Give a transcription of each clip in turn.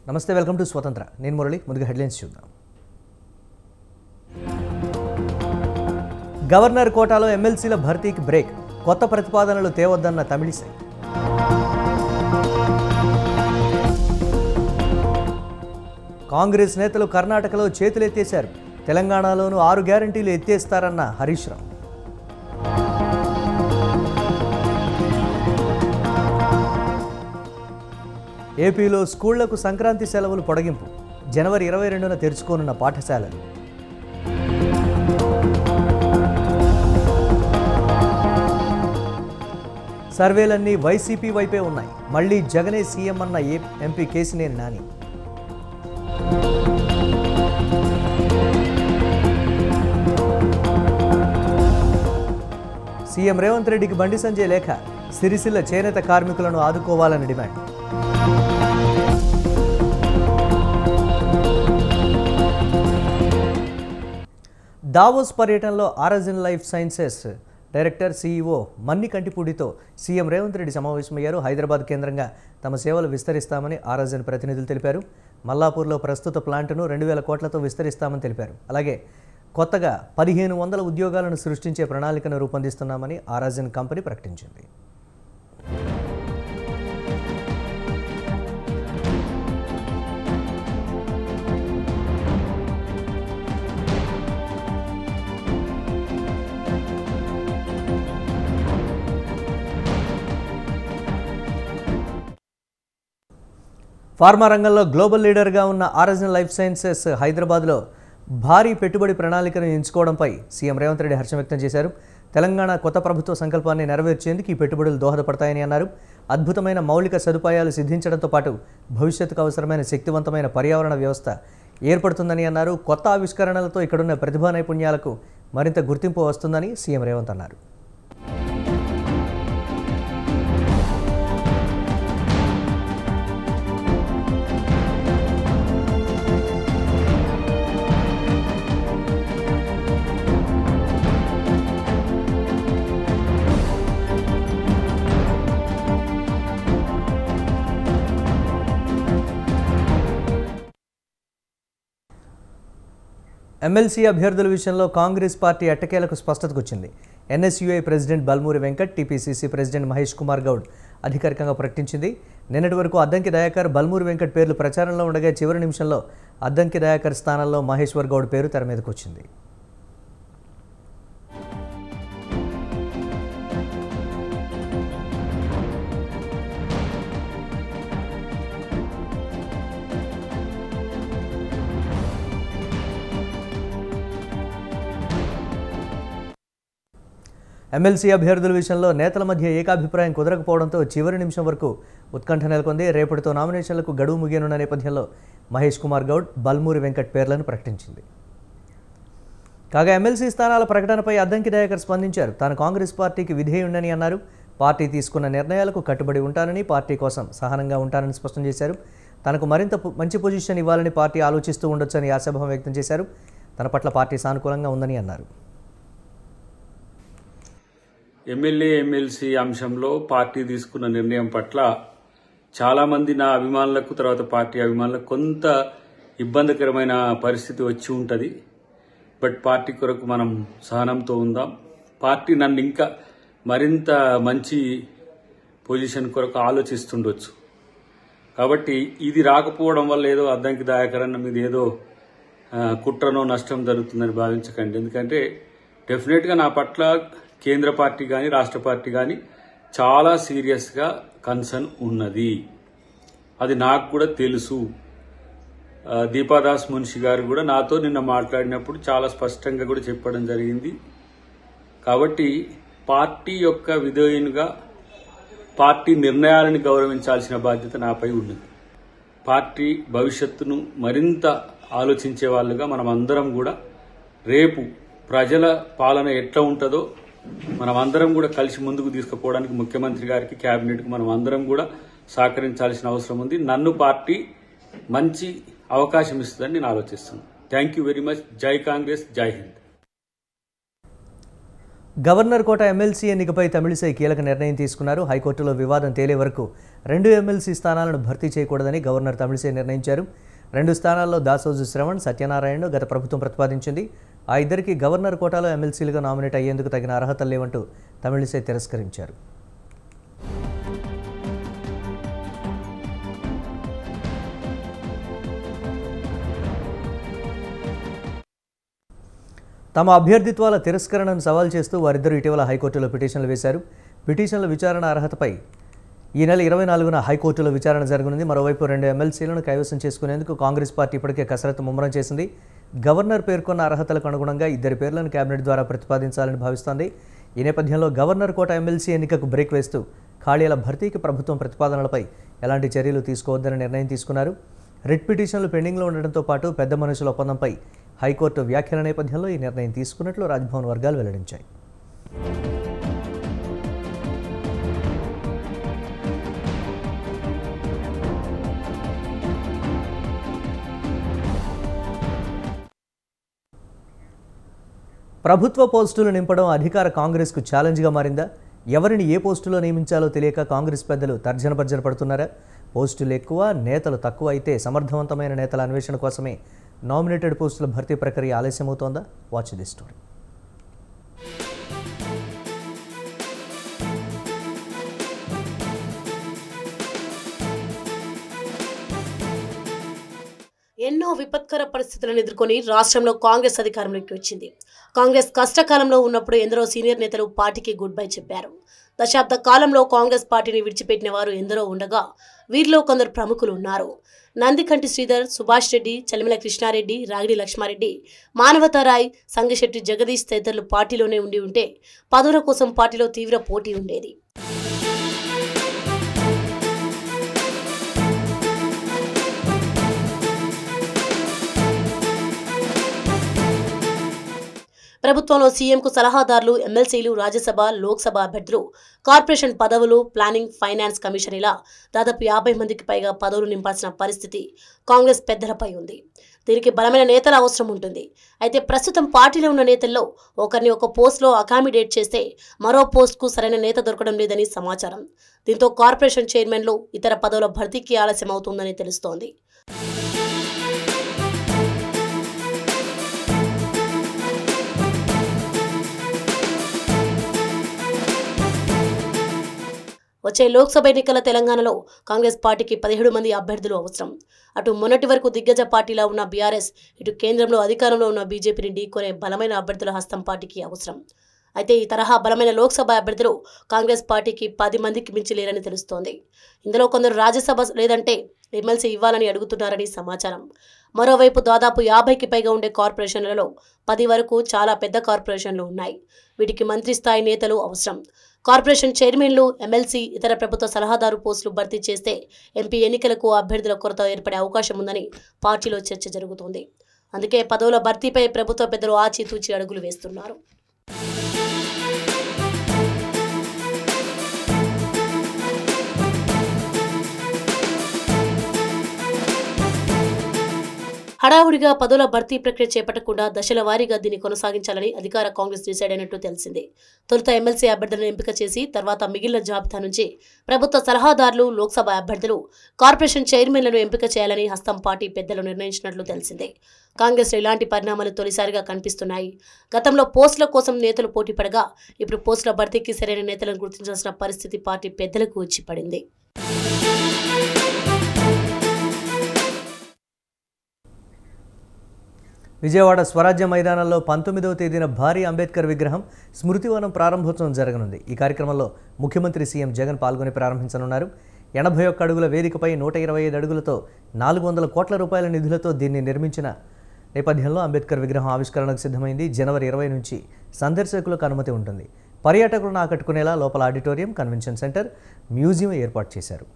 నమస్తే, welcome to స్వతంత్ర. నేను మురళి. ముందుగా హెడ్లైన్స్ చూద్దాం. గవర్నర్ కోటాలో ఎమ్మెల్సీల భర్తీకి బ్రేక్. కొత్త ప్రతిపాదనలు తేవద్దన్న తమిళిసై. కాంగ్రెస్ నేతలు కర్ణాటకలో చేతులెత్తేశారు. తెలంగాణలోనూ 6 గ్యారంటీలు ఎత్తేస్తారన్న హరీష్ రావు. ఏపీలో స్కూళ్లకు సంక్రాంతి సెలవులు పొడిగింపు. జనవరి 22న తెరుచుకోనున్న పాఠశాలలు. సర్వేలన్నీ వైసీపీ వైపే ఉన్నాయి. మళ్లీ జగనే సీఎం అన్న ఎంపీ కేసినేని నాని. సీఎం రేవంత్ రెడ్డికి బండి సంజయ్ లేఖ. సిరిసిల్ల చేనేత కార్మికులను ఆదుకోవాలని డిమాండ్. దావోస్ పర్యటనలో ఆరజిన్ లైఫ్ సైన్సెస్ డైరెక్టర్ సీఈఓ మన్ని కంటిపూడితో సీఎం రేవంత్ రెడ్డి సమావేశమయ్యారు. హైదరాబాద్ కేంద్రంగా తమ సేవలు విస్తరిస్తామని ఆరజిన్ ప్రతినిధులు తెలిపారు. మల్లాపూర్లో ప్రస్తుత ప్లాంటును 2000 కోట్లతో విస్తరిస్తామని తెలిపారు. అలాగే కొత్తగా 1500 ఉద్యోగాలను సృష్టించే ప్రణాళికను రూపొందిస్తున్నామని ఆరజిన్ కంపెనీ ప్రకటించింది. ఫార్మా రంగంలో గ్లోబల్ లీడర్గా ఉన్న ఆరజిన్ లైఫ్ సైన్సెస్ హైదరాబాద్లో భారీ పెట్టుబడి ప్రణాళికను ఎంచుకోవడంపై సీఎం రేవంత్ రెడ్డి హర్షం వ్యక్తం చేశారు. తెలంగాణ కొత్త ప్రభుత్వ సంకల్పాన్ని నెరవేర్చేందుకు ఈ పెట్టుబడులు దోహదపడతాయని అన్నారు. అద్భుతమైన మౌలిక సదుపాయాలు సిద్ధించడంతో పాటు భవిష్యత్తుకు అవసరమైన శక్తివంతమైన పర్యావరణ వ్యవస్థ ఏర్పడుతుందని అన్నారు. కొత్త ఆవిష్కరణలతో ఇక్కడున్న ప్రతిభా నైపుణ్యాలకు మరింత గుర్తింపు వస్తుందని సీఎం రేవంత్ అన్నారు. ఎమ్మెల్సీ అభ్యర్థుల విషయంలో కాంగ్రెస్ పార్టీ ఎట్టకేలకు స్పష్టతకు వచ్చింది. NSUI president Balmuri Venkat, TPCC president Mahesh Kumar Goud అధికారికంగా ప్రకటించింది. నిన్నటి వరకు అద్దంకి దయాకర్, బల్మూరి వెంకట్ పేర్లు ప్రచారంలో ఉండగా చివరి నిమిషంలో అద్దంకి దయాకర్ స్థానంలో మహేశ్వర్ గౌడ్ పేరు తెర మీదకు వచ్చింది. ఎమ్మెల్సీ అభ్యర్థుల విషయంలో నేతల మధ్య ఏకాభిప్రాయం కుదరకపోవడంతో చివరి నిమిషం వరకు ఉత్కంఠ నెలకొంది. రేపటితో నామినేషన్లకు గడువు ముగియనున్న నేపథ్యంలో మహేష్ కుమార్ గౌడ్, బల్మూరి వెంకట్ పేర్లను ప్రకటించింది. కాగా ఎమ్మెల్సీ స్థానాల ప్రకటనపై అద్దంకి దయాకర్ స్పందించారు. తాను కాంగ్రెస్ పార్టీకి విధేయుండని అన్నారు. పార్టీ తీసుకున్న నిర్ణయాలకు కట్టుబడి ఉంటానని, పార్టీ కోసం సహనంగా ఉంటానని స్పష్టం చేశారు. తనకు మరింత మంచి పొజిషన్ ఇవ్వాలని పార్టీ ఆలోచిస్తూ ఉండొచ్చని ఆశాభావం వ్యక్తం చేశారు. తన పట్ల పార్టీ సానుకూలంగా ఉందని అన్నారు. ఎమ్మెల్యే ఎమ్మెల్సీ అంశంలో పార్టీ తీసుకున్న నిర్ణయం పట్ల చాలామంది నా అభిమానులకు, తర్వాత పార్టీ అభిమానులకు కొంత ఇబ్బందికరమైన పరిస్థితి వచ్చి ఉంటుంది. బట్ పార్టీ కొరకు మనం సహనంతో ఉందాం. పార్టీ నన్ను ఇంకా మరింత మంచి పొజిషన్ కొరకు ఆలోచిస్తుండొచ్చు. కాబట్టి ఇది రాకపోవడం వల్ల ఏదో అద్దంకి దయాకర్ అన్న మీద ఏదో కుట్రనో నష్టం జరుగుతుందని భావించకండి. ఎందుకంటే డెఫినెట్గా నా పట్ల కేంద్ర పార్టీ కానీ రాష్ట్ర పార్టీ కానీ చాలా సీరియస్గా కన్సర్న్ ఉన్నది. అది నాకు కూడా తెలుసు. దీపాదాస్ మున్షి గారు కూడా నాతో నిన్న మాట్లాడినప్పుడు చాలా స్పష్టంగా కూడా చెప్పడం జరిగింది. కాబట్టి పార్టీ యొక్క విధేయునిగా పార్టీ నిర్ణయాలను గౌరవించాల్సిన బాధ్యత నాపై ఉన్నది. పార్టీ భవిష్యత్తును మరింత ఆలోచించే వాళ్ళుగా మనం అందరం కూడా రేపు ప్రజల పాలన ఎట్లా ఉంటుందో మనం అందరం కూడా కలిసి ముందుకు తీసుకుపోవడానికి ముఖ్యమంత్రి గారికి, కేబినెట్కి మనం అందరం కూడా సహకరించాల్సిన అవసరం ఉంది. నన్ను పార్టీ మంచి అవకాశం ఇస్తుందని నేను ఆలోచిస్తున్నాను. Thank you very much. జై కాంగ్రెస్, జై హింద్. గవర్నర్ కోట ఎమ్మెల్సీ ఎన్నికపై తమిళిసై కీలక నిర్ణయం తీసుకున్నారు. హైకోర్టులో వివాదం తేలే వరకు 2 ఎమ్మెల్సీ స్థానాలను భర్తీ చేయకూడదని గవర్నర్ తమిళిసై నిర్ణయించారు. 2 స్థానాల్లో దాసోజు శ్రవణ్, సత్యనారాయణను గత ప్రభుత్వం ప్రతిపాదించింది. ఆ ఇద్దరికి గవర్నర్ కోటాలో ఎమ్మెల్సీలుగా నామినేట్ అయ్యేందుకు తగిన అర్హతలు లేవంటూ తమిళిసై తిరస్కరించారు. తమ అభ్యర్థిత్వాల తిరస్కరణను సవాల్ చేస్తూ వారిద్దరూ ఇటీవల హైకోర్టులో పిటిషన్లు వేశారు. పిటిషన్ల విచారణ అర్హతపై ఈ నెల 24న హైకోర్టులో విచారణ జరగనుంది. మరోవైపు 2 ఎమ్మెల్సీలను కైవసం చేసుకునేందుకు కాంగ్రెస్ పార్టీ ఇప్పటికే కసరత్తు ముమ్మరం చేసింది. గవర్నర్ పేర్కొన్న అర్హతలకు అనుగుణంగా 2 పేర్లను కేబినెట్ ద్వారా ప్రతిపాదించాలని భావిస్తోంది. ఈ నేపథ్యంలో గవర్నర్ కోట ఎమ్మెల్సీ ఎన్నికకు బ్రేక్ వేస్తూ ఖాళీల భర్తీకి ప్రభుత్వం ప్రతిపాదనలపై ఎలాంటి చర్యలు తీసుకోవద్దని నిర్ణయం తీసుకున్నారు. రిట్ పిటిషన్లు పెండింగ్లో ఉండడంతో పాటు పెద్ద మనుషుల ఒప్పందంపై హైకోర్టు వ్యాఖ్యల నేపథ్యంలో ఈ నిర్ణయం తీసుకున్నట్లు రాజ్భవన్ వర్గాలు వెల్లడించాయి. ప్రభుత్వ పోస్టులు నింపడం అధికార కాంగ్రెస్కు ఛాలెంజ్గా మారిందా? ఎవరిని ఏ పోస్టులో నియమించాలో తెలియక కాంగ్రెస్ పెద్దలు తర్జన పడుతున్నారా? పోస్టులు ఎక్కువ, నేతలు తక్కువ అయితే సమర్థవంతమైన నేతల అన్వేషణ కోసమే నామినేటెడ్ పోస్టుల భర్తీ ప్రక్రియ ఆలస్యమవుతోందా? Watch the story. ఎన్నో విపత్కర పరిస్థితులను ఎదుర్కొని రాష్ట్రంలో కాంగ్రెస్ అధికారంలోకి వచ్చింది. కాంగ్రెస్ కష్టకాలంలో ఉన్నప్పుడు ఎందరో సీనియర్ నేతలు పార్టీకి గుడ్ బై చెప్పారు. దశాబ్ద కాలంలో కాంగ్రెస్ పార్టీని విడిచిపెట్టిన వారు ఎందరో ఉండగా వీరిలో కొందరు ప్రముఖులు ఉన్నారు. నందికంటి శ్రీధర్, సుభాష్ రెడ్డి, చలిమిల కృష్ణారెడ్డి, రాగిడి లక్ష్మారెడ్డి, మానవతారాయ్, సంగిశెట్టి జగదీష్ తదితరులు పార్టీలోనే ఉంటే పదవుల కోసం పార్టీలో తీవ్ర పోటీ ఉండేది. ప్రభుత్వంలో సీఎంకు సలహాదారులు, ఎమ్మెల్సీలు, రాజ్యసభ, లోక్సభ అభ్యర్థులు, కార్పొరేషన్ పదవులు, ప్లానింగ్, ఫైనాన్స్ కమిషన్ ఇలా దాదాపు 50 మందికి పైగా పదవులు నింపాల్సిన పరిస్థితి కాంగ్రెస్ పెద్దలపై ఉంది. దీనికి బలమైన నేతల అవసరం ఉంటుంది. అయితే ప్రస్తుతం పార్టీలో ఉన్న నేతల్లో ఒకరిని ఒక పోస్టులో అకామిడేట్ చేస్తే మరో పోస్టుకు సరైన నేత దొరకడం లేదని సమాచారం. దీంతో కార్పొరేషన్ చైర్మన్లు, ఇతర పదవుల భర్తీకి ఆలస్యం అవుతుందని తెలుస్తోంది. వచ్చే లోక్సభ ఎన్నికల తెలంగాణలో కాంగ్రెస్ పార్టీకి 17 మంది అభ్యర్థులు అవసరం. అటు మొన్నటి వరకు దిగ్గజ పార్టీలా ఉన్న బీఆర్ఎస్, ఇటు కేంద్రంలో అధికారంలో ఉన్న బీజేపీని ఢీకొనే బలమైన అభ్యర్థుల హస్తం పార్టీకి అవసరం. అయితే ఈ తరహా బలమైన లోక్సభ అభ్యర్థులు కాంగ్రెస్ పార్టీకి 10 మందికి మించి లేరని తెలుస్తోంది. ఇందులో కొందరు రాజ్యసభ లేదంటే ఎమ్మెల్సీ ఇవ్వాలని అడుగుతున్నారని సమాచారం. మరోవైపు దాదాపు 50కి పైగా ఉండే కార్పొరేషన్లలో 10 వరకు చాలా పెద్ద కార్పొరేషన్లు ఉన్నాయి. వీటికి మంత్రి స్థాయి నేతలు అవసరం. కార్పొరేషన్ చైర్మన్లు, ఎమ్మెల్సీ, ఇతర ప్రభుత్వ సలహాదారు పోస్టులు భర్తీ చేస్తే ఎంపీ ఎన్నికలకు అభ్యర్థుల కొరత ఏర్పడే అవకాశం ఉందని పార్టీలో చర్చ జరుగుతోంది. అందుకే పదవుల భర్తీపై ప్రభుత్వ పెద్దలు ఆచితూచి అడుగులు వేస్తున్నారు. హడావుడిగా పదవుల భర్తీ ప్రక్రియ చేపట్టకుండా దశల వారీగా దీన్ని కొనసాగించాలని అధికార కాంగ్రెస్ డిసైడ్ అయినట్టు తెలిసింది. తొలుత ఎమ్మెల్సీ అభ్యర్థులను ఎంపిక చేసి తర్వాత మిగిలిన జాబితా నుంచి ప్రభుత్వ సలహాదారులు, లోక్సభ అభ్యర్థులు, కార్పొరేషన్ చైర్మన్లను ఎంపిక చేయాలని హస్తం పార్టీ పెద్దలు నిర్ణయించినట్లు తెలిసిందే. కాంగ్రెస్లో ఇలాంటి పరిణామాలు తొలిసారిగా కనిపిస్తున్నాయి. గతంలో పోస్టుల కోసం నేతలు పోటీ పడగా ఇప్పుడు పోస్టుల భర్తీకి సరైన నేతలను గుర్తించాల్సిన పరిస్థితి పార్టీ పెద్దలకు వచ్చి పడింది. విజయవాడ స్వరాజ్య మైదానంలో 19వ తేదీన భారీ అంబేద్కర్ విగ్రహం స్మృతివనం ప్రారంభోత్సవం జరగనుంది. ఈ కార్యక్రమంలో ముఖ్యమంత్రి సీఎం జగన్ పాల్గొని ప్రారంభించనున్నారు. 81 అడుగుల వేదికపై 125 అడుగులతో 400 కోట్ల రూపాయల నిధులతో దీన్ని నిర్మించిన నేపథ్యంలో అంబేద్కర్ విగ్రహం ఆవిష్కరణకు సిద్ధమైంది. జనవరి 20 నుంచి సందర్శకులకు అనుమతి ఉంటుంది. పర్యాటకులను ఆకట్టుకునేలా లోపల ఆడిటోరియం, కన్వెన్షన్ సెంటర్, మ్యూజియం ఏర్పాటు చేశారు.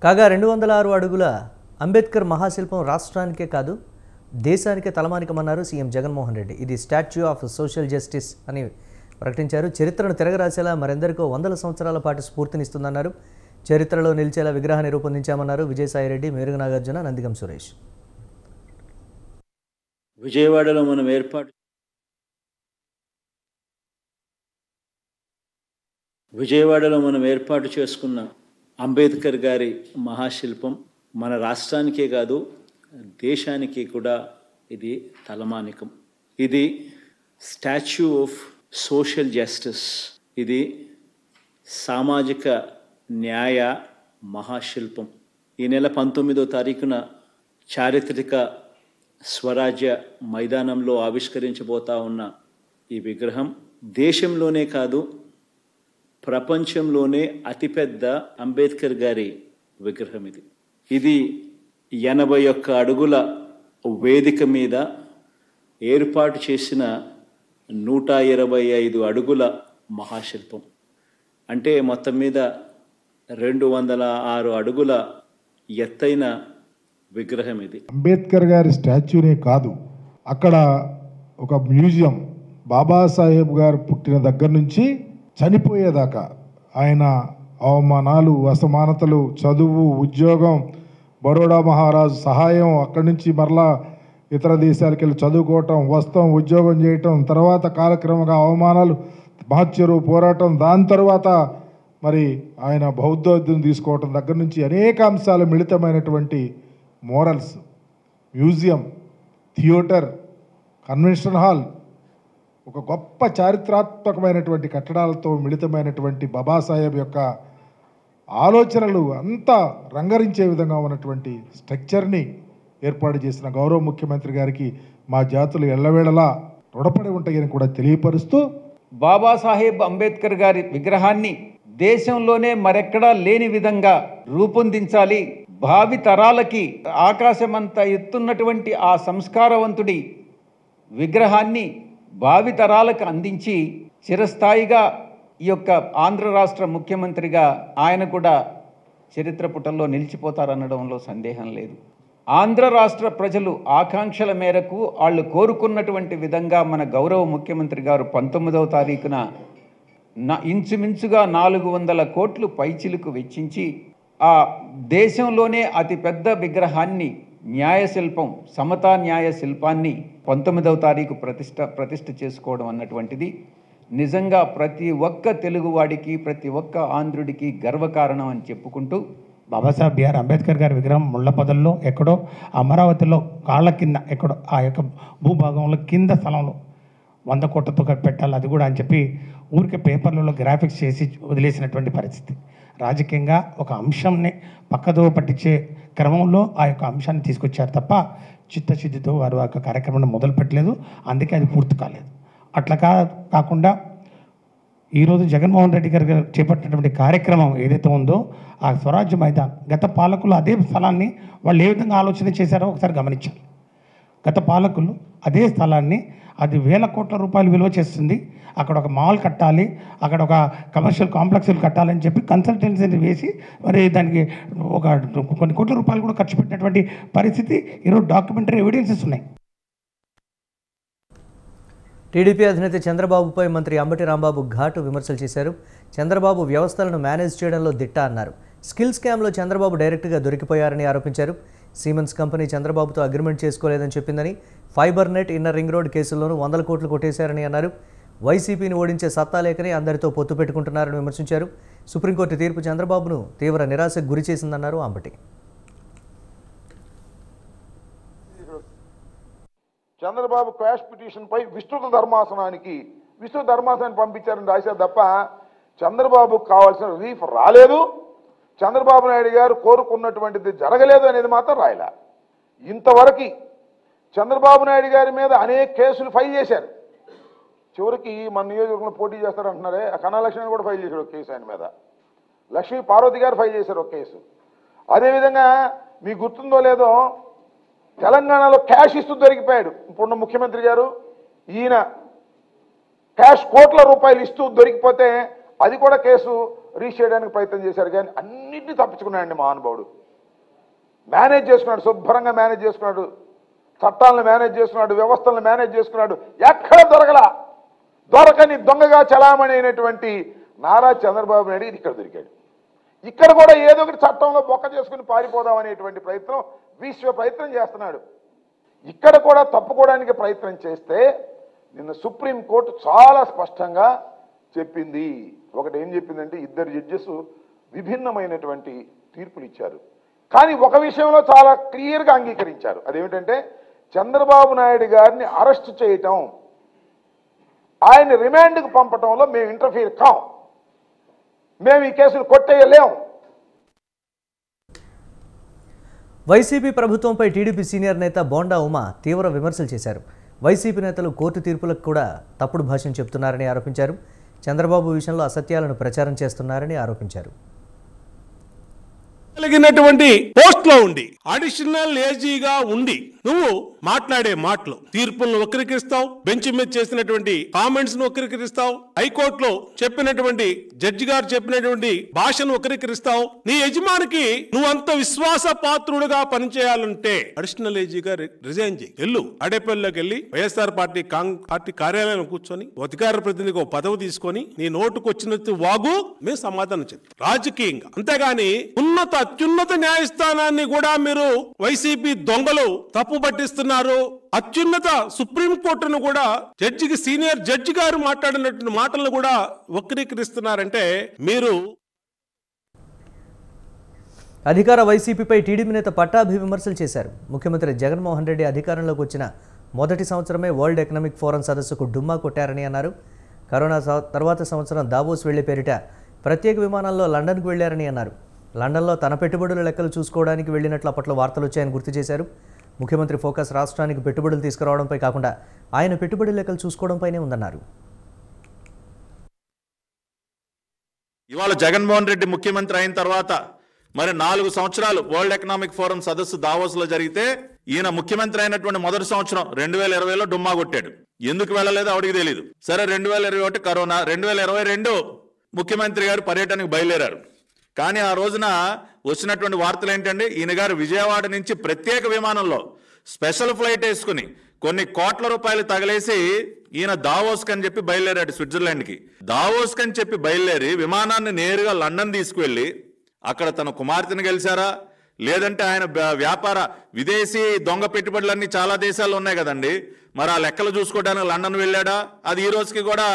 కాగా 206 అడుగుల అంబేద్కర్ మహాశిల్పం రాష్ట్రానికే కాదు దేశానికే తలమానికమన్నారు సీఎం జగన్మోహన్ రెడ్డి. ఇది స్టాచ్యూ ఆఫ్ సోషల్ జస్టిస్ అని ప్రకటించారు. చరిత్రను తిరగరాసేలా మరెందరికో వందల సంవత్సరాల పాటు స్ఫూర్తినిస్తుందన్నారు. చరిత్రలో నిలిచేలా విగ్రహాన్ని రూపొందించామన్నారు విజయసాయిరెడ్డి, మేరుగు నాగార్జున, నందిగం సురేష్. విజయవాడలో మనం ఏర్పాటు చేసుకున్న అంబేద్కర్ గారి మహాశిల్పం మన రాష్ట్రానికే కాదు దేశానికి కూడా ఇది తలమానికం. ఇది స్టాచ్యూ ఆఫ్ సోషల్ జస్టిస్, ఇది సామాజిక న్యాయ మహాశిల్పం. ఈ నెల 19వ తారీఖున చారిత్రక స్వరాజ్య మైదానంలో ఆవిష్కరించబోతా ఉన్న ఈ విగ్రహం దేశంలోనే కాదు ప్రపంచంలోనే అతిపెద్ద అంబేద్కర్ గారి విగ్రహం. ఇది 81 అడుగుల వేదిక మీద ఏర్పాటు చేసిన 125 అడుగుల మహాశిల్పం. అంటే మొత్తం మీద 206 అడుగుల ఎత్తైన విగ్రహం ఇది. అంబేద్కర్ గారి స్టాచ్యూనే కాదు, అక్కడ ఒక మ్యూజియం బాబాసాహెబ్ గారు పుట్టిన దగ్గర నుంచి చనిపోయేదాకా ఆయన అవమానాలు, అసమానతలు, చదువు, ఉద్యోగం, బరోడా మహారాజు సహాయం, అక్కడి నుంచి మరలా ఇతర దేశాలకు వెళ్ళి చదువుకోవటం, వస్తాం, ఉద్యోగం చేయటం, తర్వాత కాలక్రమంగా అవమానాలు, మహత్యరువు పోరాటం, దాని తర్వాత మరి ఆయన బౌద్ధోద్యం తీసుకోవటం దగ్గర నుంచి అనేక అంశాలు మిళితమైనటువంటి murals, museum, theatre, convention hall, ఒక గొప్ప చారిత్రాత్మకమైనటువంటి కట్టడాలతో మిళితమైనటువంటి బాబాసాహెబ్ యొక్క ఆలోచనలు అంతా రంగరించే విధంగా ఉన్నటువంటి స్ట్రక్చర్ని ఏర్పాటు చేసిన గౌరవ ముఖ్యమంత్రి గారికి మా జాతులు ఎల్లవేళలా రుణపడి ఉంటాయని కూడా తెలియపరుస్తూ, బాబాసాహెబ్ అంబేద్కర్ గారి విగ్రహాన్ని దేశంలోనే మరెక్కడా లేని విధంగా రూపొందించాలి. భావి తరాలకి ఆకాశమంత ఎత్తున్నటువంటి ఆ సంస్కారవంతుడి విగ్రహాన్ని భావి తరాలకు అందించి చిరస్థాయిగా ఈ యొక్క ఆంధ్ర రాష్ట్ర ముఖ్యమంత్రిగా ఆయన కూడా చరిత్ర పుటల్లో నిలిచిపోతారనడంలో సందేహం లేదు. ఆంధ్ర రాష్ట్ర ప్రజలు ఆకాంక్షల మేరకు వాళ్ళు కోరుకున్నటువంటి విధంగా మన గౌరవ ముఖ్యమంత్రి గారు 19వ తారీఖున ఇంచుమించుగా 400 కోట్లు పైచిలుకు వెచ్చించి ఆ దేశంలోనే అతిపెద్ద విగ్రహాన్ని, న్యాయశిల్పం, సమతా న్యాయ శిల్పాన్ని 19వ తారీఖు ప్రతిష్ఠ చేసుకోవడం అన్నటువంటిది నిజంగా ప్రతి ఒక్క తెలుగువాడికి, ప్రతి ఒక్క ఆంధ్రుడికి గర్వకారణం అని చెప్పుకుంటూ, బాబాసాహెబ్ బిఆర్ అంబేద్కర్ గారి విగ్రహం ముళ్ళపొదల్లో ఎక్కడో అమరావతిలో కాళ్ళ కింద ఎక్కడో ఆ యొక్క భూభాగంలో కింద స్థలంలో 100 కోట్లతో పెట్టాలి, అది కూడా అని చెప్పి ఊరికే పేపర్లలో గ్రాఫిక్స్ చేసి వదిలేసినటువంటి పరిస్థితి. రాజకీయంగా ఒక అంశంని పక్కదో పట్టించే క్రమంలో ఆ యొక్క అంశాన్ని తీసుకొచ్చారు తప్ప చిత్తశుద్ధితో వారు ఆ యొక్క కార్యక్రమాన్ని మొదలు పెట్టలేదు. అందుకే అది పూర్తి కాలేదు. అట్లా కాకుండా ఈరోజు జగన్మోహన్ రెడ్డి గారు చేపట్టినటువంటి కార్యక్రమం ఏదైతే ఉందో ఆ స్వరాజ్య మైదాన్, గత పాలకులు అదే స్థలాన్ని వాళ్ళు ఏ విధంగా ఆలోచన చేశారో ఒకసారి గమనించాలి. గత పాలకులు అదే స్థలాన్ని, అది 1000 కోట్ల రూపాయలు విలువ చేస్తుంది, అక్కడ ఒక మాల్ కట్టాలి, అక్కడ ఒక కమర్షియల్ కాంప్లెక్స్లు కట్టాలని చెప్పి కన్సల్టెన్సీని వేసి మరి దానికి ఒక కొన్ని కోట్ల రూపాయలు కూడా ఖర్చు పెట్టినటువంటి పరిస్థితి ఈరోజు డాక్యుమెంటరీ ఎవిడెన్సెస్ ఉన్నాయి. టీడీపీ అధినేత చంద్రబాబుపై మంత్రి అంబటి రాంబాబు ఘాటు విమర్శలు చేశారు. చంద్రబాబు వ్యవస్థలను మేనేజ్ చేయడంలో దిట్ట అన్నారు. స్కిల్ స్కామ్లో చంద్రబాబు డైరెక్ట్గా దొరికిపోయారని ఆరోపించారు. సిమెన్స్ కంపెనీ చంద్రబాబుతో అగ్రిమెంట్ చేసుకోలేదని చెప్పిందని, fibre net, inner ring road కేసుల్లోనూ 100 కోట్లు కొట్టేశారని అన్నారు. వైసీపీని ఓడించే సత్తా లేకనే అందరితో పొత్తు పెట్టుకుంటున్నారని విమర్శించారు. సుప్రీంకోర్టు తీర్పు చంద్రబాబును తీవ్ర నిరాశకు గురి చేసిందన్నారు అంబటి. చంద్రబాబు క్వాష్ పిటిషన్ పై విస్తృత ధర్మాసనానికి పంపించారని రాశారు తప్ప చంద్రబాబుకు కావాల్సిన రిలీఫ్ రాలేదు, చంద్రబాబు నాయుడు గారు కోరుకున్నటువంటిది జరగలేదు అనేది మాత్రం రాయలే. ఇంతవరకు చంద్రబాబు నాయుడు గారి మీద అనేక కేసులు ఫైల్ చేశారు. చివరికి మన నియోజకవర్గంలో పోటీ చేస్తారంటున్నారే, ఆ కళాలక్ష్మి కూడా ఫైల్ చేశారు ఒక కేసు ఆయన మీద. లక్ష్మీ పార్వతి గారు ఫైల్ చేశారు ఒక కేసు. అదేవిధంగా మీకు గుర్తుందో లేదో తెలంగాణలో క్యాష్ ఇస్తూ దొరికిపోయాడు ఇప్పుడున్న ముఖ్యమంత్రి గారు. ఈయన క్యాష్ కోట్ల రూపాయలు ఇస్తూ దొరికిపోతే అది కూడా కేసు రీచ్ చేయడానికి ప్రయత్నం చేశారు. కానీ అన్నింటినీ తప్పించుకున్నాడండి మహానుభావుడు. మేనేజ్ చేసుకున్నాడు, శుభ్రంగా మేనేజ్ చేసుకున్నాడు, చట్టాలను మేనేజ్ చేసుకున్నాడు, వ్యవస్థలను మేనేజ్ చేసుకున్నాడు. ఎక్కడ దొరకని దొంగగా చలామణి అయినటువంటి నారా చంద్రబాబు నాయుడు ఇక్కడ దొరికాడు. ఇక్కడ కూడా ఏదో ఒకటి చట్టంలో బొక్క చేసుకుని పారిపోదాం అనేటువంటి ప్రయత్నం చేస్తున్నాడు. ఇక్కడ కూడా తప్పుకోవడానికి ప్రయత్నం చేస్తే నిన్న సుప్రీంకోర్టు చాలా స్పష్టంగా చెప్పింది. ఒకటి ఏం చెప్పిందంటే, ఇద్దరు జడ్జెస్ విభిన్నమైనటువంటి తీర్పులు ఇచ్చారు. కానీ ఒక విషయంలో చాలా క్లియర్గా అంగీకరించారు. అదేమిటంటే, చంద్రబాబు నాయుడు గారిని అరెస్ట్ చేయటం, ఆయన రిమాండ్కి పంపటంలో మేము ఇంటర్ఫీర్ కాం, మేము ఈ కేసులు కొట్టేయలేం. వైసీపీ ప్రభుత్వంపై టీడీపీ సీనియర్ నేత బోండా ఉమా తీవ్ర విమర్శలు చేశారు. వైసీపీ నేతలు కోర్టు తీర్పులకు కూడా తప్పుడు భాషను చెబుతున్నారని ఆరోపించారు. చంద్రబాబు విషయంలో అసత్యాలను ప్రచారం చేస్తున్నారని ఆరోపించారు. కలిగినటువంటి పోస్ట్ లో ఉండి అడిషనల్ ఏజీగా ఉండి నువ్వు మాట్లాడే మాటలు తీర్పులను వక్రీకరిస్తావు, బెంచ్ మీద చేసినటువంటి కామెంట్స్ ను వక్రీకరిస్తావు, హైకోర్టులో చెప్పినటువంటి జడ్జి గారు చెప్పినటువంటి భాషను వక్రీకరిస్తావు. నీ యజమానికి నువ్వు అంత విశ్వాస పాత్రుడుగా పనిచేయాలంటే అడిషనల్ ఏజీగా రిజైన్ చేయి. వెళ్ళు అడేపల్లిలోకి వెళ్ళి వైఎస్ఆర్ పార్టీ కార్యాలయంలో కూర్చొని అధికార ప్రతినిధికి పదవి తీసుకొని నీ నోటుకు వచ్చినట్టు వాగు, మేము సమాధానం చెప్తాం రాజకీయంగా. అంతేగాని అత్యున్నత న్యాయస్థానాన్ని కూడా మీరు వైసీపీ దొంగలు తప్పు పట్టిస్తున్నారు. అత్యున్నత సుప్రీంకోర్టును కూడా సీనియర్ జడ్జి గారు మాట్లాడినటువంటి మాటలను కూడా వక్రీకరిస్తున్నారంటే మీరు. అధికార వైసీపీపై టీడీపీ నేత పట్టాభి విమర్శలు చేశారు. ముఖ్యమంత్రి జగన్మోహన్ రెడ్డి అధికారంలోకి వచ్చిన మొదటి సంవత్సరమే వరల్డ్ ఎకనామిక్ ఫోరం సదస్సుకు డుమ్మా కొట్టారని అన్నారు. కరోనా తర్వాత సంవత్సరం దావోస్ వెళ్లే పేరిట ప్రత్యేక విమానాల్లో లండన్కు వెళ్లారని అన్నారు. లండన్లో తన పెట్టుబడుల లెక్కలు చూసుకోవడానికి వెళ్లినట్లు అప్పట్లో వార్తలు వచ్చాయని గుర్తు చేశారు. ముఖ్యమంత్రి ఫోకస్ రాష్ట్రానికి పెట్టుబడులు తీసుకురావడంపై కాకుండా ఆయన పెట్టుబడి లెక్కలు చూసుకోవడంపైనే ఉందన్నారు. ఇవాళ జగన్మోహన్ రెడ్డి ముఖ్యమంత్రి అయిన తర్వాత మరి 4 సంవత్సరాలు వరల్డ్ ఎకనామిక్ ఫోరం సదస్సు దావోస్లో జరిగితే ఈయన ముఖ్యమంత్రి అయినటువంటి మొదటి సంవత్సరం 2020లో డుమ్మా కొట్టాడు. ఎందుకు వెళ్ళలేదో ఆవిడికి తెలియదు. సరే 2021 కరోనా, 2022 ముఖ్యమంత్రి గారు పర్యటనకు బయలుదేరారు. కానీ ఆ రోజున వచ్చినటువంటి వార్తలు ఏంటంటే, ఈయన గారు విజయవాడ నుంచి ప్రత్యేక విమానంలో స్పెషల్ ఫ్లైట్ వేసుకుని కొన్ని కోట్ల రూపాయలు తగలేసి ఈయన దావోస్ కని చెప్పి బయలుదేరాడు స్విట్జర్లాండ్కి. దావోస్ కని చెప్పి బయలుదేరి విమానాన్ని నేరుగా లండన్ తీసుకువెళ్ళి అక్కడ తన కుమార్తెను గెలిచారా, లేదంటే ఆయన వ్యాపార విదేశీ దొంగ పెట్టుబడులన్నీ చాలా దేశాల్లో ఉన్నాయి కదండి, మరి ఆ లెక్కలు చూసుకోవడానికి లండన్ వెళ్ళాడా? అది ఈ రోజుకి కూడా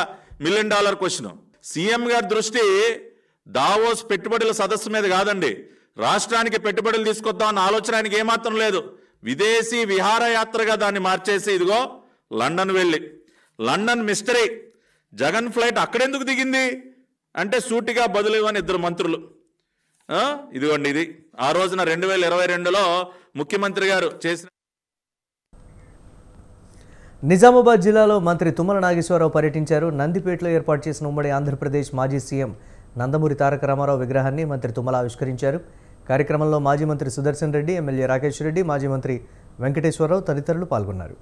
$1 మిలియన్ క్వశ్చన్. సీఎం గారి దృష్టి దావోస్ పెట్టుబడుల సదస్సు మీద కాదండి, రాష్ట్రానికి పెట్టుబడులు తీసుకొద్దాం అన్న ఆలోచన ఆయనకి ఏమాత్రం లేదు. విదేశీ విహారయాత్రగా దాన్ని మార్చేసి ఇదిగో లండన్ వెళ్ళి, లండన్ మిస్టరీ జగన్ ఫ్లైట్ అక్కడెందుకు దిగింది అంటే సూటిగా బదులు ఇవ్వని 2 మంత్రులు. ఇదిగోండి, ఇది ఆ రోజున 2022లో ముఖ్యమంత్రి గారు చేసిన. నిజామాబాద్ జిల్లాలో మంత్రి తుమ్మల నాగేశ్వరరావు పర్యటించారు. నందిపేటలో ఏర్పాటు చేసిన ఉమ్మడి ఆంధ్రప్రదేశ్ మాజీ సీఎం నందమూరి తారక రామారావు విగ్రహాన్ని మంత్రి తుమ్మల ఆవిష్కరించారు. కార్యక్రమంలో మాజీ మంత్రి సుదర్శన్ రెడ్డి, ఎమ్మెల్యే రాకేష్ రెడ్డి, మాజీ మంత్రి వెంకటేశ్వరరావు తదితరులు పాల్గొన్నారు.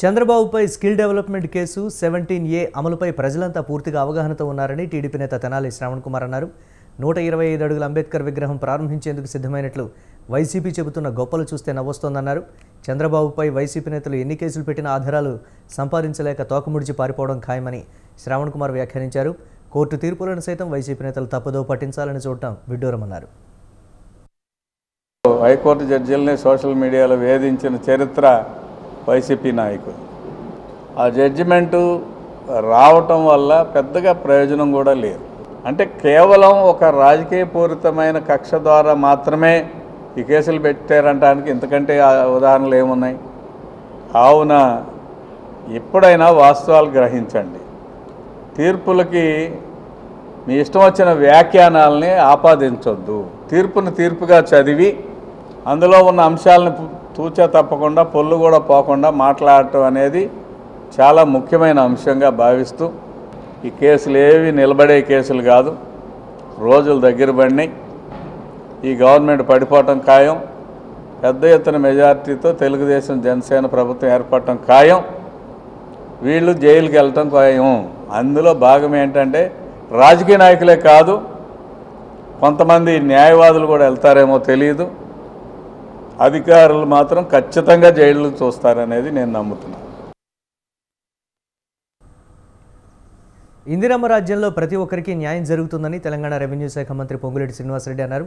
చంద్రబాబుపై స్కిల్ డెవలప్మెంట్ కేసు 17A అమలుపై ప్రజలంతా పూర్తిగా అవగాహనతో ఉన్నారని టీడీపీ నేత తెనాలి శ్రావణ్ కుమార్ అన్నారు. 125 అడుగుల అంబేద్కర్ విగ్రహం ప్రారంభించేందుకు సిద్ధమైనట్లు వైసీపీ చెబుతున్న గొప్పలు చూస్తే నవ్వొస్తోందన్నారు. చంద్రబాబుపై వైసీపీ నేతలు ఎన్ని కేసులు పెట్టిన ఆధారాలు సంపాదించలేక తోకముడిచి పారిపోవడం ఖాయమని శ్రావణ్ కుమార్ వ్యాఖ్యానించారు. కోర్టు తీర్పులను సైతం వైసీపీ నేతలు తప్పుదో పట్టించాలని చూడటం విడ్డూరమన్నారు. హైకోర్టు జడ్జీలని సోషల్ మీడియాలో వేధించిన చరిత్ర వైసీపీ నాయకులు. ఆ జడ్జిమెంటు రావటం వల్ల పెద్దగా ప్రయోజనం కూడా లేదు. అంటే కేవలం ఒక రాజకీయపూరితమైన కక్ష ద్వారా మాత్రమే ఈ కేసులు పెట్టారంటానికి ఇంతకంటే ఉదాహరణలు ఏమున్నాయి? కావున ఎప్పుడైనా వాస్తవాలు గ్రహించండి. తీర్పులకి మీ ఇష్టం వచ్చిన వ్యాఖ్యానాలని ఆపాదించొద్దు. తీర్పుని తీర్పుగా చదివి అందులో ఉన్న అంశాలను తూచా తప్పకుండా పొల్లు కూడా పోకుండా మాట్లాడటం అనేది చాలా ముఖ్యమైన అంశంగా భావిస్తూ, ఈ కేసులు ఏవి నిలబడే కేసులు కాదు. రోజులు దగ్గర పడినాయి. ఈ గవర్నమెంట్ పడిపోవటం ఖాయం. పెద్ద ఎత్తున మెజార్టీతో తెలుగుదేశం జనసేన ప్రభుత్వం ఏర్పడటం ఖాయం. వీళ్ళు జైలుకి వెళ్ళటం ఖాయం. అందులో భాగం ఏంటంటే రాజకీయ నాయకులే కాదు, కొంతమంది న్యాయవాదులు కూడా వెళ్తారేమో తెలియదు, అధికారులు మాత్రం ఖచ్చితంగా జైళ్ళు చూస్తారనేది నేను నమ్ముతున్నాను. ఇందిరమ్మ రాజ్యంలో ప్రతి ఒక్కరికి న్యాయం జరుగుతుందని తెలంగాణ రెవెన్యూ శాఖ మంత్రి పొంగులేటి శ్రీనివాసరెడ్డి అన్నారు.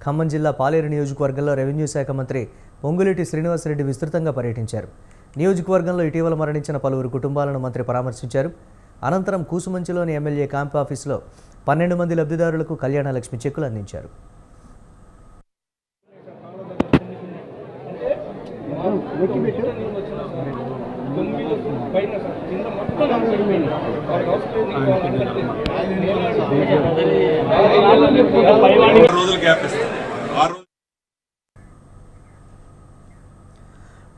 ఖమ్మం జిల్లా పాలేరు నియోజకవర్గంలో రెవెన్యూ శాఖ మంత్రి పొంగులేటి శ్రీనివాసరెడ్డి విస్తృతంగా పర్యటించారు. నియోజకవర్గంలో ఇటీవల మరణించిన పలువురు కుటుంబాలను మంత్రి పరామర్శించారు. అనంతరం కూసుమంచిలోని ఎమ్మెల్యే క్యాంప్ ఆఫీసులో 12 మంది లబ్ధిదారులకు కళ్యాణ లక్ష్మి చెక్కులు అందించారు.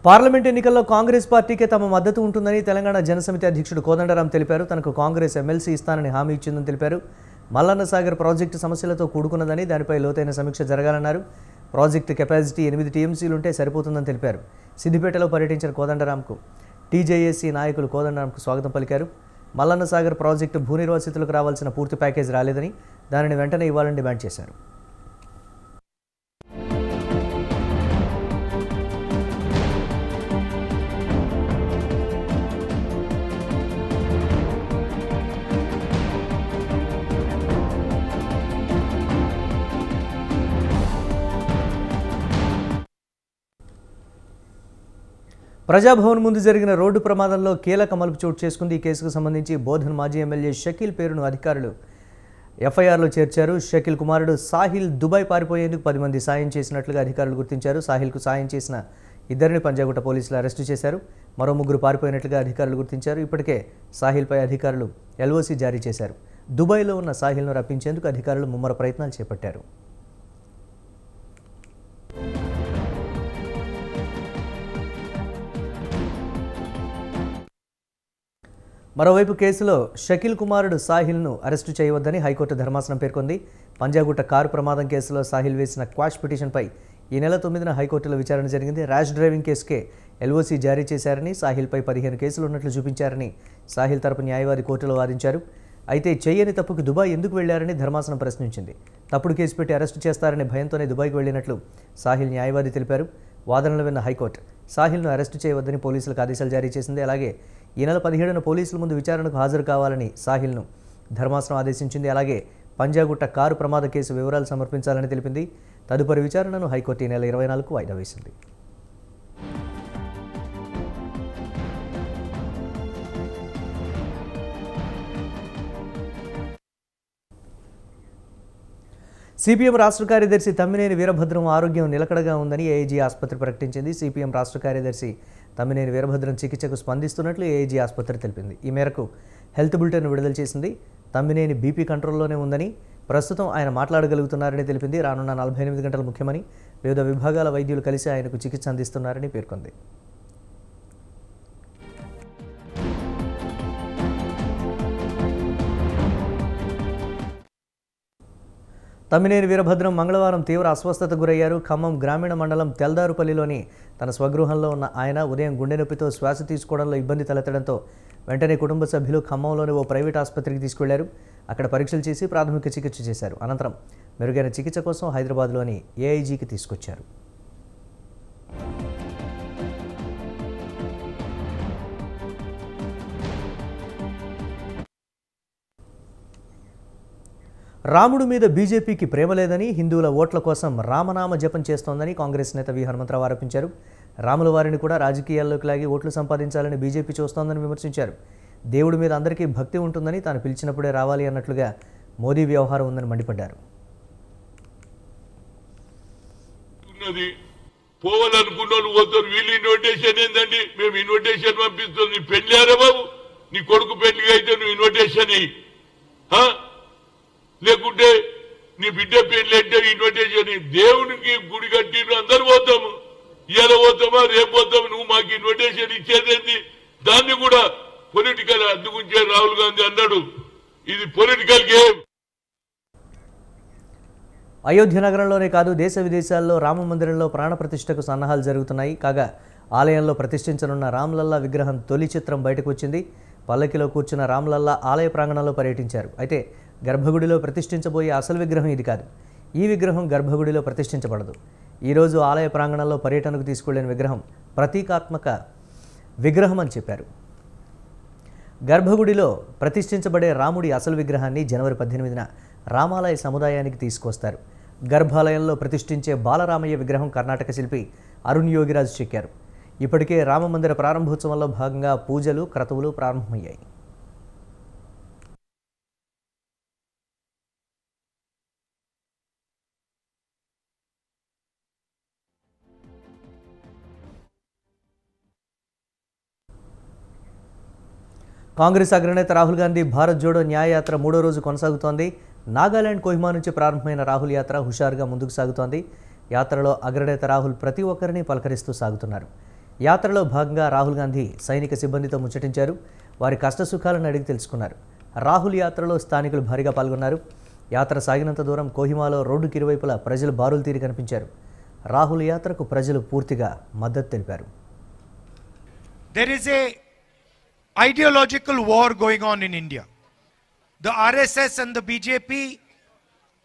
పార్లమెంట్ ఎన్నికల్లో కాంగ్రెస్ పార్టీకే తమ మద్దతు ఉంటుందని తెలంగాణ జనసమితి అధ్యక్షుడు కోదండరాం తెలిపారు. తనకు కాంగ్రెస్ ఎమ్మెల్సీ ఇస్తానని హామీ ఇచ్చిందని తెలిపారు. మల్లన్న సాగర్ ప్రాజెక్టు సమస్యలతో కూడుకున్నదని, దానిపై లోతైన సమీక్ష జరగాలన్నారు. ప్రాజెక్టు కెపాసిటీ 8 టీఎంసీలుంటే సరిపోతుందని తెలిపారు. సిద్దిపేటలో పర్యటించిన కోదండరాంకు టీజేఏసీ నాయకులు కోదండరాంకు స్వాగతం పలికారు. మల్లన్న సాగర్ ప్రాజెక్టు భూ నిర్వాసితులకు రావాల్సిన పూర్తి ప్యాకేజ్ రాలేదని, దానిని వెంటనే ఇవ్వాలని డిమాండ్ చేశారు. ప్రజాభవన్ ముందు జరిగిన రోడ్డు ప్రమాదంలో కీలక మలుపు చోటు చేసుకుంది. ఈ కేసుకు సంబంధించి బోధన్ మాజీ ఎమ్మెల్యే షకీల్ పేరును అధికారులు ఎఫ్ఐఆర్లో చేర్చారు. షకీల్ కుమారుడు సాహిల్ దుబాయ్ పారిపోయేందుకు 10 మంది సాయం చేసినట్లుగా అధికారులు గుర్తించారు. సాహిల్కు సాయం చేసిన 2 పంజాగుట్ట పోలీసులు అరెస్టు చేశారు. మరో 3 పారిపోయినట్లుగా అధికారులు గుర్తించారు. ఇప్పటికే సాహిల్పై అధికారులు ఎల్ఓసీ జారీ చేశారు. దుబాయ్లో ఉన్న సాహిల్ను రప్పించేందుకు అధికారులు ముమ్మర ప్రయత్నాలు చేపట్టారు. మరోవైపు కేసులో షకీల్ కుమారుడు సాహిల్ను అరెస్టు చేయవద్దని హైకోర్టు ధర్మాసనం పేర్కొంది. పంజాగుట్ట కారు ప్రమాదం కేసులో సాహిల్ వేసిన క్వాష్ పిటిషన్పై ఈ నెల 9న హైకోర్టులో విచారణ జరిగింది. ర్యాష్ డ్రైవింగ్ కేసుకే ఎల్ఓసీ జారీ చేశారని, సాహిల్పై 15 కేసులు ఉన్నట్లు చూపించారని సాహిల్ తరపు న్యాయవాది కోర్టులో వాదించారు. అయితే చేయని తప్పుకు దుబాయ్ ఎందుకు వెళ్లారని ధర్మాసనం ప్రశ్నించింది. తప్పుడు కేసు పెట్టి అరెస్టు చేస్తారనే భయంతోనే దుబాయ్కి వెళ్లినట్లు సాహిల్ న్యాయవాది తెలిపారు. వాదనలు విన్న హైకోర్టు సాహిల్ను అరెస్టు చేయవద్దని పోలీసులకు ఆదేశాలు జారీ చేసింది. అలాగే ఈ నెల 17న పోలీసుల ముందు విచారణకు హాజరు కావాలని సాహిల్ను ధర్మాసనం ఆదేశించింది. అలాగే పంజాగుట్ట కారు ప్రమాద కేసు వివరాలు సమర్పించాలని తెలిపింది. తదుపరి విచారణను హైకోర్టు ఈ నెల 24కు వాయిదా వేసింది. సిపిఎం రాష్ట్ర కార్యదర్శి తమ్మినేని వీరభద్రం ఆరోగ్యం నిలకడగా ఉందని ఏఐజీ ఆసుపత్రి ప్రకటించింది. సిపిఎం రాష్ట్ర కార్యదర్శి తమ్మినేని వీరభద్రం చికిత్సకు స్పందిస్తున్నట్లు ఏఐజీ ఆసుపత్రి తెలిపింది. ఈ మేరకు హెల్త్ బులెటిన్ విడుదల చేసింది. తమ్మినేని బీపీ కంట్రోల్లోనే ఉందని, ప్రస్తుతం ఆయన మాట్లాడగలుగుతున్నారని తెలిపింది. రానున్న 48 గంటలు ముఖ్యమని, వివిధ విభాగాల వైద్యులు కలిసి ఆయనకు చికిత్స అందిస్తున్నారని పేర్కొంది. తమ్మినేని వీరభద్రం మంగళవారం తీవ్ర అస్వస్థతకు గురయ్యారు. ఖమ్మం గ్రామీణ మండలం తెల్దారుపల్లిలోని తన స్వగృహంలో ఉన్న ఆయన ఉదయం గుండె నొప్పితో శ్వాస తీసుకోవడంలో ఇబ్బంది తలెత్తడంతో వెంటనే కుటుంబ సభ్యులు ఖమ్మంలోని ఓ ప్రైవేట్ ఆసుపత్రికి తీసుకెళ్లారు. అక్కడ పరీక్షలు చేసి ప్రాథమిక చికిత్స చేశారు. అనంతరం మెరుగైన చికిత్స కోసం హైదరాబాద్లోని ఏఐజీకి తీసుకొచ్చారు. రాముడు మీద బీజేపీకి ప్రేమ లేదని, హిందువుల ఓట్ల కోసం రామనామ జపం చేస్తోందని కాంగ్రెస్ నేత వి హనుమంతరావు ఆరోపించారు. రాముల వారిని కూడా రాజకీయాల్లోకి లాగి ఓట్లు సంపాదించాలని బీజేపీ చూస్తోందని విమర్శించారు. దేవుడి మీద అందరికీ భక్తి ఉంటుందని, తాను పిలిచినప్పుడే రావాలి అన్నట్లుగా మోదీ వ్యవహారం ఉందని మండిపడ్డారు. పోవాలనుకున్నాను పోతారు, వీళ్ళు ఇన్విటేషన్ ఏందండి? మేము ఇన్విటేషన్ పంపిస్తుంది. పెళ్ళారా బాబు? నీ కొడుకు పెళ్లిగా అయితే నువ్వు ఇన్విటేషన్ లేకుంటే నీ బిడ్డ పెళ్లి అంటే ఇన్విటేషన్. దేవునికి గుడి కట్టిన అందరు పోతాము, ఇవాళ పోతామా రేపు పోతాము, నువ్వు మాకు ఇన్విటేషన్ ఇచ్చేదేంటి? దాన్ని కూడా పొలిటికల్ అందుకుంచే రాహుల్ గాంధీ అన్నాడు, ఇది పొలిటికల్ గేమ్. అయోధ్య నగరంలోనే కాదు దేశ విదేశాల్లో రామ మందిరంలో ప్రాణప్రతిష్ఠకు సన్నాహాలు జరుగుతున్నాయి. కాగా ఆలయంలో ప్రతిష్ఠించనున్న రామ్లల్లా విగ్రహం తొలి చిత్రం బయటకు వచ్చింది. పల్లకిలో కూర్చున్న రామ్లల్లా ఆలయ ప్రాంగణంలో పర్యటించారు. అయితే గర్భగుడిలో ప్రతిష్ఠించబోయే అసలు విగ్రహం ఇది కాదు. ఈ విగ్రహం గర్భగుడిలో ప్రతిష్ఠించబడదు. ఈరోజు ఆలయ ప్రాంగణంలో పర్యటనకు తీసుకెళ్లిన విగ్రహం ప్రతీకాత్మక విగ్రహం అని చెప్పారు. గర్భగుడిలో ప్రతిష్ఠించబడే రాముడి అసలు విగ్రహాన్ని జనవరి 18న రామాలయ సముదాయానికి తీసుకొస్తారు. గర్భాలయంలో ప్రతిష్ఠించే బాలరామయ్య విగ్రహం కర్ణాటక శిల్పి అరుణ్ యోగిరాజు చెక్కారు. ఇప్పటికే రామమందిర ప్రారంభోత్సవంలో భాగంగా పూజలు క్రతువులు ప్రారంభమయ్యాయి. కాంగ్రెస్ అగ్రనేత రాహుల్ గాంధీ భారత్ జోడో న్యాయయాత్ర 3వ రోజు కొనసాగుతోంది. నాగాలాండ్ కోహిమా నుంచి ప్రారంభమైన రాహుల్ యాత్ర హుషారుగా ముందుకు సాగుతోంది. యాత్రలో అగ్రనేత రాహుల్ ప్రతి ఒక్కరిని పలకరిస్తూ సాగుతున్నారు. యాత్రలో భాగంగా రాహుల్ గాంధీ సైనిక సిబ్బందితో ముచ్చటించారు. వారి కష్టసుఖాలను అడిగి తెలుసుకున్నారు. రాహుల్ యాత్రలో స్థానికులు భారీగా పాల్గొన్నారు. యాత్ర సాగినంత దూరం కోహిమాలో రోడ్డుకి ఇరువైపులా ప్రజలు బారులు తీరి కనిపించారు. రాహుల్ యాత్రకు ప్రజలు పూర్తిగా మద్దతు తెలిపారు. There is a ideological war going on in India. The RSS and the BJP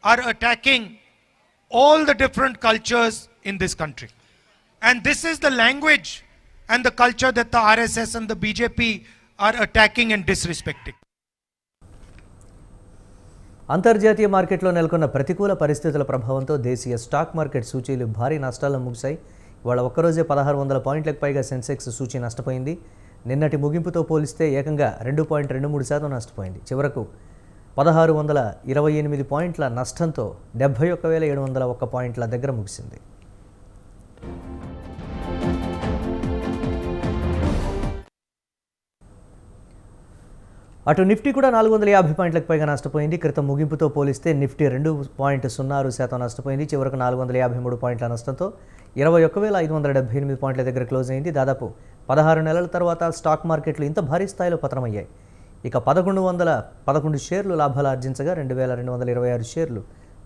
are attacking all the different cultures in this country. And this is the language and the culture that the RSS and the BJP are attacking and disrespecting. అంతర్జాతీయ మార్కెట్లో నెలకొన్న ప్రతికూల పరిస్థితుల ప్రభావంతో దేశీయ stock market సూచీలు భారీ నష్టాల్లో ముగిశాయి. ఇవాళ ఒక్కరోజే 1600 పాయింట్లకు పైగా సెన్సెక్స్ సూచీ నష్టపోయింది. నిన్నటి ముగింపుతో పోలిస్తే ఏకంగా 2.23% నష్టపోయింది. చివరకు 1628 పాయింట్ల నష్టంతో 71,701 పాయింట్ల దగ్గర ముగిసింది. అటు నిఫ్టీ కూడా 450 పాయింట్లకు పైగా నష్టపోయింది. క్రితం ముగింపుతో పోలిస్తే నిఫ్టీ 2.06% నష్టపోయింది. చివరకు 453 పాయింట్ల నష్టంతో 21,578 పాయింట్ల దగ్గర క్లోజ్ అయింది. దాదాపు 16 నెలల తర్వాత స్టాక్ మార్కెట్లు ఇంత భారీ స్థాయిలో పతనమయ్యాయి. ఇక 1111 షేర్లు లాభాలు ఆర్జించగా 2,226 షేర్లు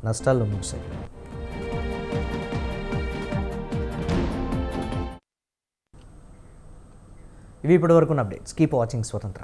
నష్టాల్లో ముగిశాయి. ఇవి ఇప్పటివరకు అప్డేట్స్. కీప్ వాచింగ్ స్వతంత్ర.